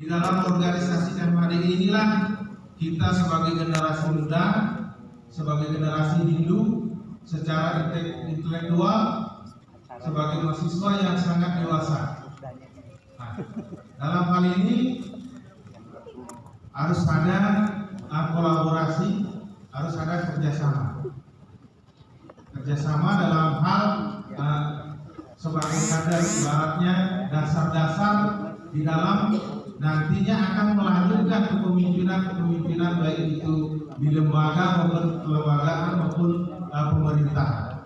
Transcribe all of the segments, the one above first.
Di dalam organisasi MHD inilah kita sebagai generasi muda, sebagai generasi Hindu, secara intelektual, sebagai mahasiswa yang sangat dewasa. Nah, dalam hal ini harus ada kolaborasi, harus ada kerjasama dalam hal sebagai kader, ibaratnya dasar-dasar di dalam nantinya akan melanjutkan kepemimpinan baik itu di lembaga maupun kelembagaan maupun pemerintah.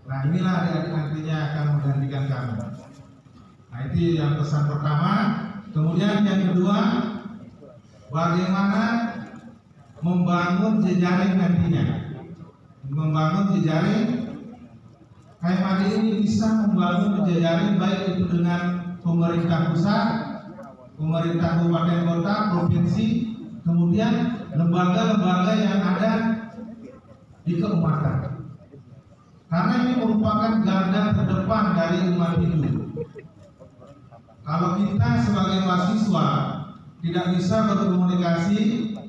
Nah, inilah adik-adik nantinya akan menggantikan kami. Nah, itu yang pesan pertama. Kemudian yang kedua, bagaimana membangun jejaring nantinya. Membangun jejaring KMHD ini bisa membangun jejaring baik itu dengan pemerintah pusat, pemerintah kabupaten kota, provinsi, kemudian lembaga-lembaga yang ada di keumatan. Karena ini merupakan garda terdepan dari umat Hindu. Kalau kita sebagai mahasiswa tidak bisa berkomunikasi,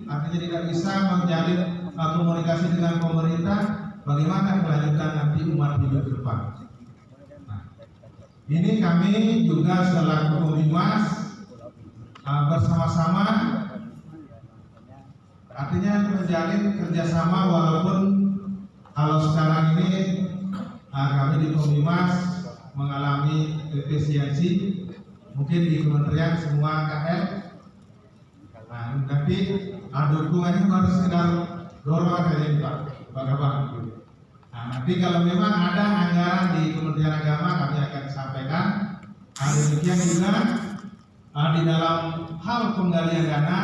artinya tidak bisa menjalin komunikasi dengan pemerintah, bagaimana kelanjutan nanti umat Hindu ke depan? Nah, ini kami juga selaku Pemimas bersama-sama, artinya menjalin kerjasama, walaupun kalau sekarang ini kami di Pemimas mengalami efisiensi, mungkin di kementerian semua KL. Nah, tapi dukungannya baru sekedar dorongan saja Pak, Bapak. Nah, nanti kalau memang ada anggaran di Kementerian Agama kami akan sampaikan. Demikian juga di dalam hal penggalian dana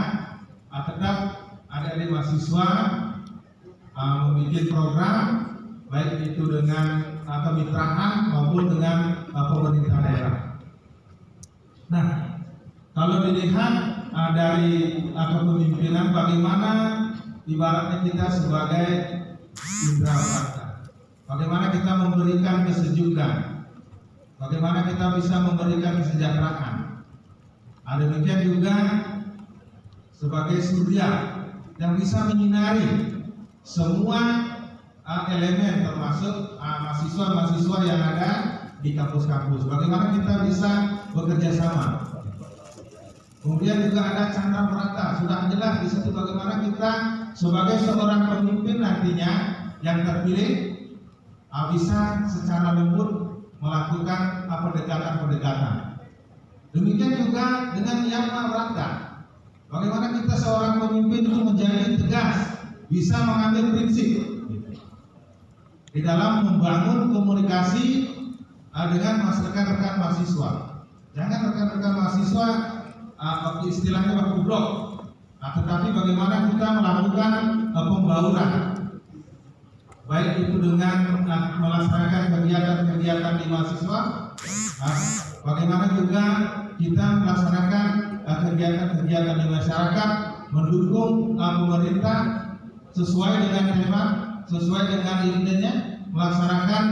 tetap adik-adik mahasiswa membuat program baik itu dengan kemitraan maupun dengan pemerintah daerah. Nah, kalau dilihat dari kepemimpinan, bagaimana ibaratnya kita sebagai indra prakta, bagaimana kita memberikan kesejukan, bagaimana kita bisa memberikan kesejahteraan. Demikian juga sebagai surya yang bisa menyinari semua elemen, termasuk mahasiswa-mahasiswa yang ada di kampus-kampus. Bagaimana kita bisa bekerja sama. Kemudian juga ada candra merata, sudah jelas di situ bagaimana kita sebagai seorang pemimpin nantinya yang terpilih bisa secara lembut melakukan pendekatan-pendekatan. Demikian juga dengan yama merata, bagaimana kita seorang pemimpin itu menjadi tegas, bisa mengambil prinsip di dalam membangun komunikasi dengan rekan-rekan mahasiswa. Jangan rekan-rekan mahasiswa istilahnya baku blok, tetapi bagaimana kita melakukan pembauran, baik itu dengan melaksanakan kegiatan-kegiatan di mahasiswa, bagaimana juga kita melaksanakan kegiatan-kegiatan di masyarakat, mendukung pemerintah sesuai dengan tema, sesuai dengan idenya, melaksanakan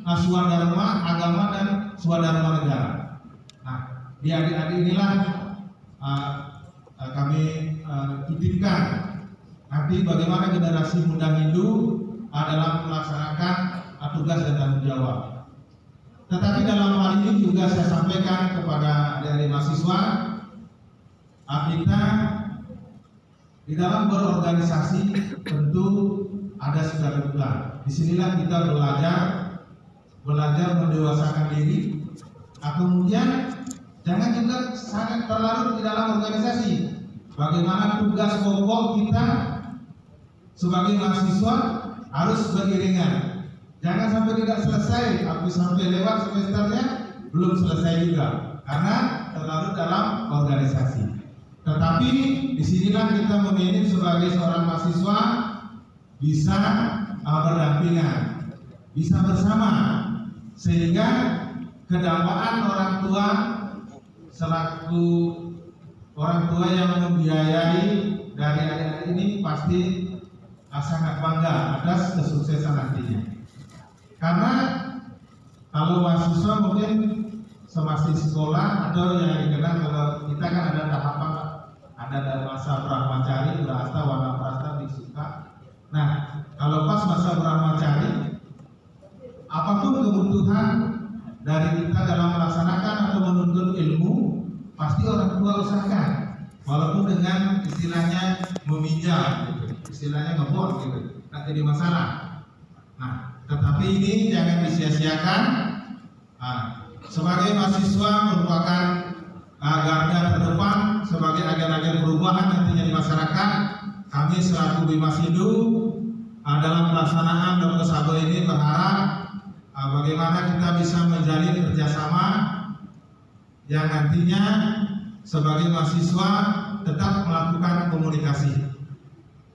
swadharma agama dan swadharma negara. Nah, di adik-adik inilah kami titipkan nanti bagaimana generasi muda Hindu dalam melaksanakan tugas dan tanggung jawab. Tetapi dalam hal ini juga saya sampaikan kepada adik-adik mahasiswa, kita di dalam berorganisasi tentu ada suka duka. Disinilah kita belajar mendewasakan diri. Kemudian jangan juga sangat terlarut di dalam organisasi. Bagaimana tugas pokok kita sebagai mahasiswa harus beriringan. Jangan sampai tidak selesai, tapi sampai lewat semesternya belum selesai juga, karena terlarut dalam organisasi. Tetapi disinilah kita memilih sebagai seorang mahasiswa bisa berdampingan, bisa bersama, sehingga kedampaan orang tua selaku orang tua yang membiayai dari adik-adik ini pasti sangat bangga atas kesuksesan nantinya. Karena kalau mahasiswa mungkin semasa sekolah atau yang dikenal, kalau kita kan ada tahapan ada dari masa Brahmacari, Grahasta, Wanaprastha, Bhikshuka. Nah, kalau pas masa Brahmacari, apapun kebutuhan dari kita dalam melaksanakan atau menuntut ilmu, pasti orang tua usahakan, walaupun dengan istilahnya meminjam, gitu. Istilahnya ngebor, gitu. Tak jadi masalah. Nah, tetapi ini jangan disia-siakan. Sebagai mahasiswa merupakan garda terdepan sebagai agen-agen perubahan nantinya di masyarakat. Kami selaku Bimasindo dalam pelaksanaan Dr. Sabo ini berharap bagaimana kita bisa menjalin kerjasama yang nantinya sebagai mahasiswa tetap melakukan komunikasi.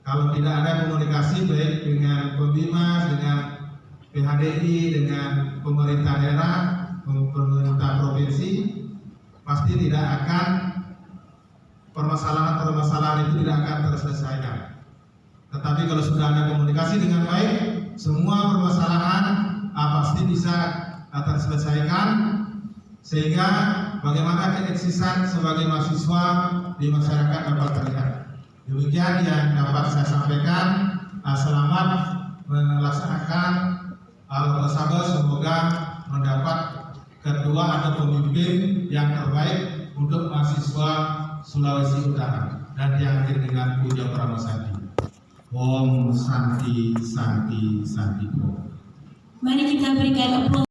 Kalau tidak ada komunikasi baik dengan Pembimas, dengan PHDI, dengan pemerintah daerah, pemerintah provinsi, pasti tidak akan permasalahan-permasalahan itu tidak akan terselesaikan. Tetapi kalau sudah ada komunikasi dengan baik, semua permasalahan pasti bisa terselesaikan, sehingga bagaimana keeksisan sebagai mahasiswa di masyarakat dapat terlihat. Demikian yang dapat saya sampaikan. Selamat melaksanakan Dr. Sabo, semoga mendapat ketua atau pemimpin yang terbaik untuk mahasiswa Sulawesi Utara dan diakhiri dengan puja pramasadi. Om Santi Santi Santi. Mari kita berikan aplaus.